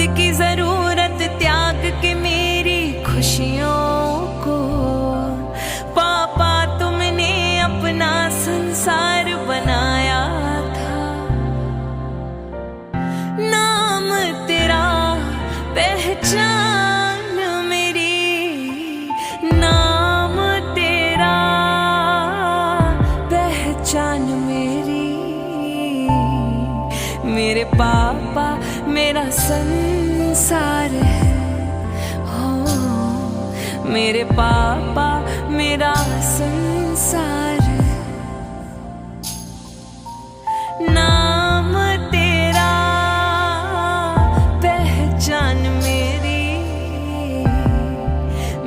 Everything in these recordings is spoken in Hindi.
की जरूरत त्याग के मेरी खुशियों को पापा तुमने अपना संसार बनाया था। नाम तेरा पहचान मेरी, नाम तेरा पहचान मेरी। मेरे पापा मेरा संसार है, हो मेरे पापा मेरा संसार है। नाम तेरा पहचान मेरी,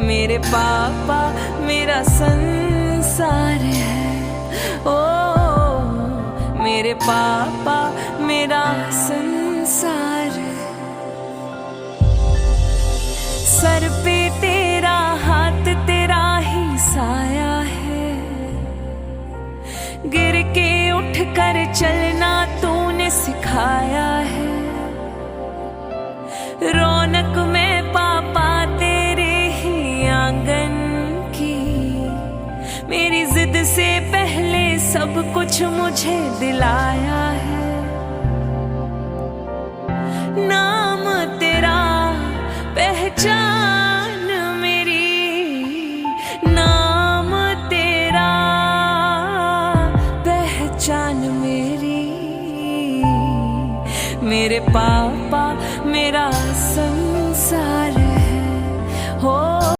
मेरे पापा मेरा संसार है। ओ मेरे पापा मेरा संसार है। सर पे तेरा हाथ, तेरा ही साया है। गिर के उठ कर चलना तूने सिखाया है। रौनक में पापा तेरे ही आंगन की, मेरी जिद से पहले सब कुछ मुझे दिलाया है। नाम तेरा पहचान मेरी, नाम तेरा पहचान मेरी। मेरे पापा मेरा